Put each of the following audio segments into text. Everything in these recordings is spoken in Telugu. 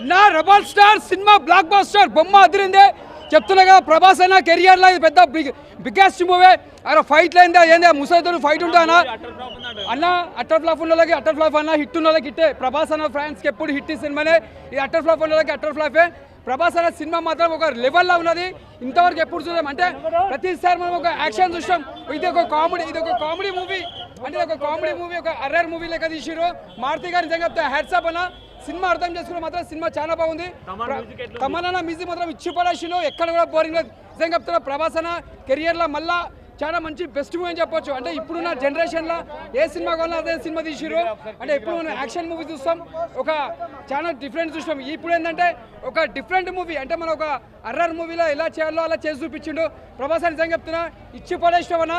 నా rebel star cinema block buster బొమ్మ అదిరిందే చెప్తున్నాగా. ప్రభాస్ అన్న కెరియర్లో ఇది పెద్ద బిగ్గెస్ట్ మూవీ. అరే ఫైట్ అయిందా ఏందా ముసలితో ఫైట్ ఉందా అన్న అట్టర్ ఫ్లాప్ ఉన్న వాళ్ళకి అట్టర్ ఫ్లాప్ అన్న, హిట్ ఉన్న వాళ్ళకి హిట్టే. ప్రభాస్ అన్న ఫ్యాన్స్కి ఎప్పుడు హిట్ సినిమానే. ఇది అట్టర్ ఫ్లాప్ ఉన్న వాళ్ళకి అట్టర్ ఫ్లాపే. ప్రభాస్ అన్న సినిమా మాత్రం ఒక లెవెల్లో ఉన్నది, ఇంతవరకు ఎప్పుడు చూసాం. అంటే ప్రతిసారి మనం ఒక యాక్షన్ చూసాం, ఇది ఒక కామెడీ మూవీ. అంటే ఒక కామెడీ మూవీ, ఒక అర్రర్ మూవీ లెక్క తీసిరు. మారుతి గారు నిజంగా చెప్తే హ్యాట్స్ ఆఫ్ అన్న. సినిమా అర్థం చేసుకున్న మాత్రం సినిమా చాలా బాగుంది. తమన్నా మ్యూజిక్ మాత్రం ఇచ్చి పడేసిలో, ఎక్కడ కూడా బోరింగ్ లేదు. నిజంగా చెప్తున్నా ప్రభాస్ అన్న కెరియర్లో మళ్ళా చాలా మంచి బెస్ట్ మూవీ అని చెప్పొచ్చు. అంటే ఇప్పుడున్న జనరేషన్లో ఏ సినిమా కావాలో అదే సినిమా తీసిరు. అంటే ఇప్పుడు మనం యాక్షన్ మూవీ చూస్తాం, ఒక చాలా డిఫరెంట్ చూస్తాం. ఇప్పుడు ఏంటంటే ఒక డిఫరెంట్ మూవీ, అంటే మనం ఒక అర్రర్ మూవీలో ఎలా చేయాలో అలా చేసి చూపించిండు ప్రభాస్ అని. నిజంగా చెప్తున్నా ఇచ్చి పడేసినాం అన్న.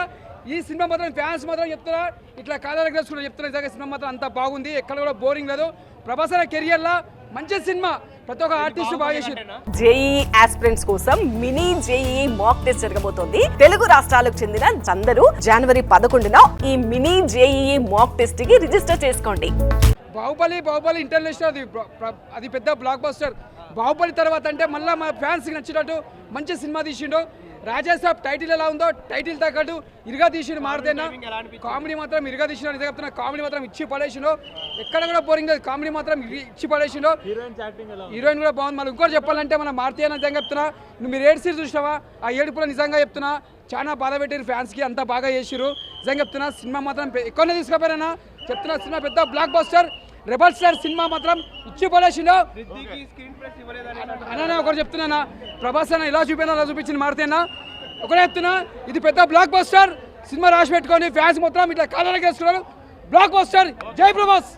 ఈ సినిమా మాత్రం ఫ్యాన్స్ మాత్రం చెప్తున్నా ఇట్లా కాలాలకు కూడా చెప్తున్నా. నిజంగా సినిమా మాత్రం అంత బాగుంది, ఎక్కడ కూడా బోరింగ్ లేదు. ప్రభాస్ అన్న కెరియర్లో మంచి సినిమా, ప్రతి ఒక్క ఆర్టిస్ట్ బాగా చేసి. జేఈ ఆస్పిరెంట్స్ కోసం మినీ జేఈ మాక్ టెస్ట్ జరగబోతోంది. తెలుగు రాష్ట్రాలకు చెందిన అందరూ జనవరి 11న ఈ మినీ జేఈ మాక్ టెస్ట్ కి రిజిస్టర్ చేసుకోండి. బాహుబలి ఇంటర్నేషనల్ అది పెద్ద బ్లాక్ బస్టర్. బాహుబలి తర్వాత అంటే మళ్ళీ మా ఫ్యాన్స్కి నచ్చినట్టు మంచి సినిమా తీసిండు. రాజాసాబ్ టైటిల్ ఎలా ఉందో టైటిల్ తగ్గట్టు ఇరుగా తీసిండు. మారుతేనా కామెడీ మాత్రం ఇరుగా తీసిండు. నిజంగా చెప్తున్నా కామెడీ మాత్రం ఇచ్చి పడేసిండు, ఎక్కడ కూడా బోరింగ్ లేదు. కామెడీ మాత్రం ఇచ్చి పడేసిండు. హీరోయిన్ కూడా బాగుంది. మళ్ళీ ఇంకోటి చెప్పాలంటే మన మారుతి అని నిజంగా చెప్తున్నా, మీరు ఏడు సీర్ చూసినావా? ఆ ఏడుపులో నిజంగా చెప్తున్నా చాలా బాధ పెట్టారు ఫ్యాన్స్కి, అంతా బాగా చేసిరు. నిజంగా చెప్తున్నా సినిమా మాత్రం ఎక్కువనే తీసుకుపోయారన్నా. చెప్తున్నా సినిమా పెద్ద block buster. Rebel star cinema మాత్రం ఇచ్చి పడేసిండు అన్న. ఒకటి చెప్తున్నా, ప్రభాస్ అన్న ఇలా చూపినా అలా చూపించింది మారుతి అన్న. ఒకటే చెప్తున్నా ఇది పెద్ద బ్లాక్ బస్టర్ సినిమా. రాసి పెట్టుకొని ఫ్యాన్స్ మొత్తం ఇట్లా కాలాలకు వేసుకున్నారు. Block buster. జై ప్రభాస్.